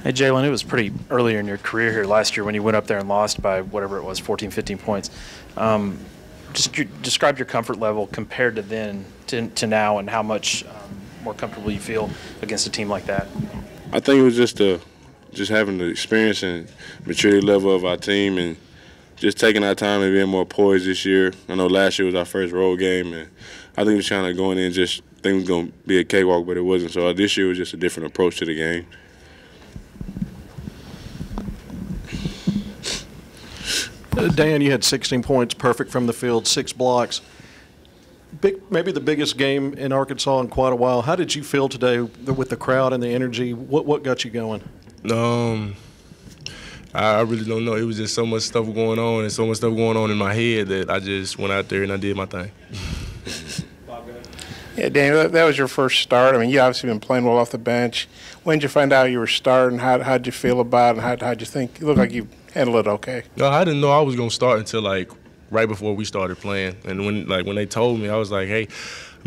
Hey, Jaylen, it was pretty earlier in your career here last year when you went up there and lost by whatever it was, 14, 15 points. Describe your comfort level compared to then to now and how much more comfortable you feel against a team like that. I think it was just having the experience and maturity level of our team and just taking our time and being more poised this year. I know last year was our first road game, and I think we were trying to go in and just think it was going to be a cakewalk, but it wasn't. So this year was just a different approach to the game. Dan, you had 16 points, perfect from the field, 6 blocks. Maybe the biggest game in Arkansas in quite a while. How did you feel today with the crowd and the energy? What got you going? I really don't know. It was just so much stuff going on and so much stuff going on in my head that I just went out there and I did my thing. Yeah, Daniel, that was your first start. I mean, you obviously been playing well off the bench. When did you find out you were starting? How'd you feel about it? And how'd you think? You looked like you handled it okay. No, I didn't know I was gonna start until like right before we started playing. And when they told me, I was like, hey,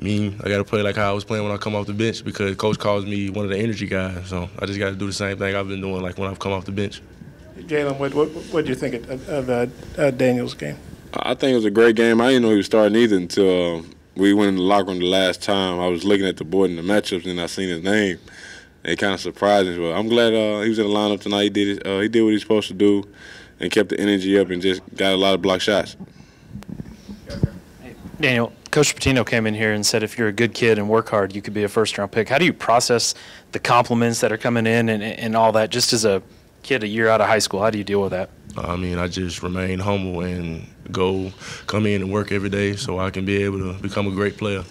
I got to play like how I was playing when I come off the bench because Coach calls me one of the energy guys. So I just got to do the same thing I've been doing like when I've come off the bench. Jaylen, what did you think of Daniel's game? I think it was a great game. I didn't know he was starting either until we went in the locker room the last time. I was looking at the board and the matchups, and I seen his name. It kind of surprised me. But I'm glad he was in the lineup tonight. He did what he was supposed to do and kept the energy up and just got a lot of block shots. Daniel, Coach Pitino came in here and said if you're a good kid and work hard, you could be a first-round pick. How do you process the compliments that are coming in and all that just as a kid a year out of high school? How do you deal with that? I just remain humble and come in and work every day so I can be able to become a great player.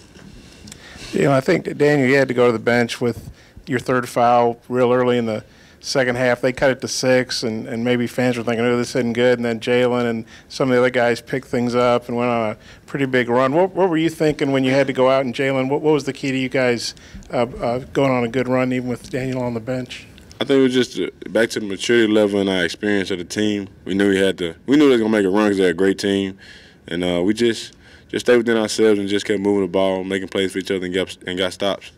I think, Daniel, you had to go to the bench with your third foul real early in the second half. They cut it to 6, and maybe fans were thinking, oh, this isn't good. And then Jaylen and some of the other guys picked things up and went on a pretty big run. What were you thinking when you had to go out? And Jaylen, what was the key to you guys going on a good run even with Daniel on the bench? I think it was just back to the maturity level and our experience of the team. We knew they were going to make a run because they're a great team. And we just stayed within ourselves and just kept moving the ball, making plays for each other and got stops.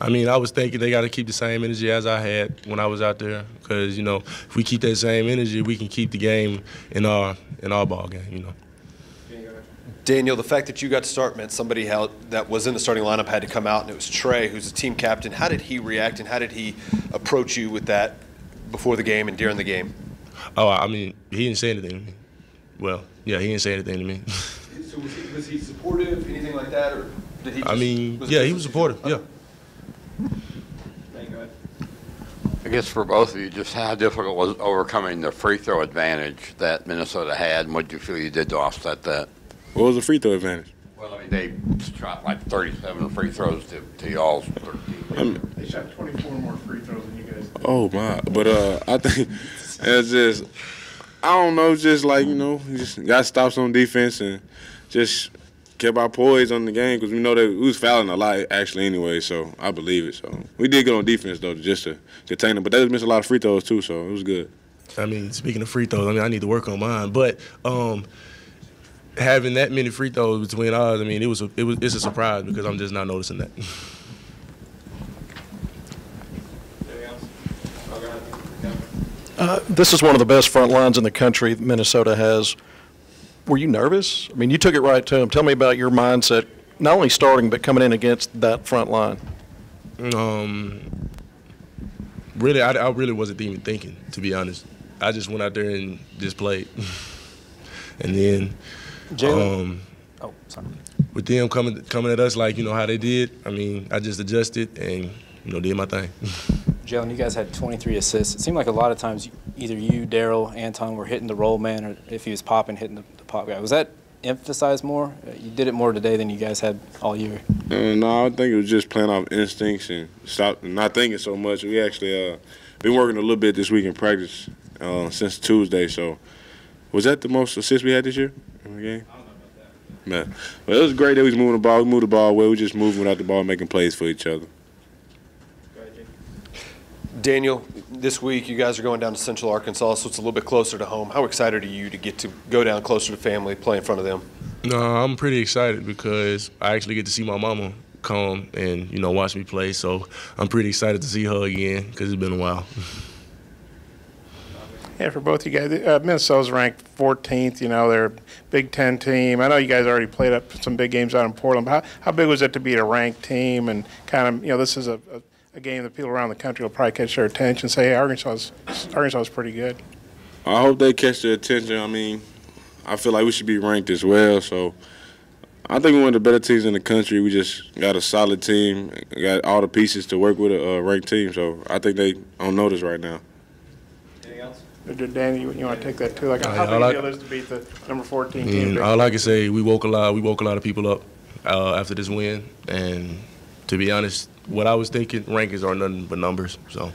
I was thinking they got to keep the same energy as I had when I was out there because, if we keep that same energy, we can keep the game in our ball game, Daniel, the fact that you got to start meant somebody that was in the starting lineup had to come out, and it was Trey, who's the team captain. How did he react, and how did he approach you with that before the game and during the game? He didn't say anything to me. Well, yeah, he didn't say anything to me. So was he supportive, anything like that, or did he just, he was supportive, yeah. I guess for both of you, just how difficult was overcoming the free throw advantage that Minnesota had, and what did you feel you did to offset that? What was the free throw advantage? Well, they shot like 37 free throws to y'all's 13. They shot 24 more free throws than you guys did. Oh, my. But I think it's just, I don't know, just like, just got stops on defense and just kept our poise on the game because we know that we was fouling a lot actually anyway, so I believe it. So we did good on defense, though, just to contain them. But they just missed a lot of free throws, too, so it was good. Speaking of free throws, I need to work on mine. But having that many free throws between us, it's a surprise because I'm just not noticing that. This is one of the best front lines in the country Minnesota has. Were you nervous? You took it right to him. Tell me about your mindset, not only starting but coming in against that front line. Really, I really wasn't even thinking, to be honest. I just went out there and just played. And then Jaylen. with them coming at us like, how they did, I just adjusted and, did my thing. Jaylen, you guys had 23 assists. It seemed like a lot of times either you, Daryl, Anton were hitting the roll man, or if he was popping, hitting the pop guy. Was that emphasized more? You did it more today than you guys had all year. No, I think it was just playing off instincts and not thinking so much. We actually been working a little bit this week in practice since Tuesday. So was that the most assists we had this year in the game? I don't know about that. Man, well, it was great that we was moving the ball. We moved the ball well. We just moving without the ball, making plays for each other. Daniel, this week you guys are going down to Central Arkansas, so it's a little bit closer to home. How excited are you to get to go down closer to family, play in front of them? No, I'm pretty excited because I actually get to see my mama come and, you know, watch me play. So I'm pretty excited to see her again because it's been a while. Yeah, for both you guys, Minnesota's ranked 14th. You know, they're a Big Ten team. I know you guys already played up some big games out in Portland. But how big was it to beat a ranked team? And kind of, you know, this is a game that people around the country will probably catch their attention and say, hey, Arkansas is pretty good. I hope they catch their attention. I mean, I feel like we should be ranked as well. So I think we're one of the better teams in the country. We just got a solid team, got all the pieces to work with a ranked team. So I think they on notice right now. Danny, you want to take that too? Like, how big a deal is to beat the number 14 team? All I can say, we woke a lot of people up after this win. And to be honest, what I was thinking, rankings are nothing but numbers. So.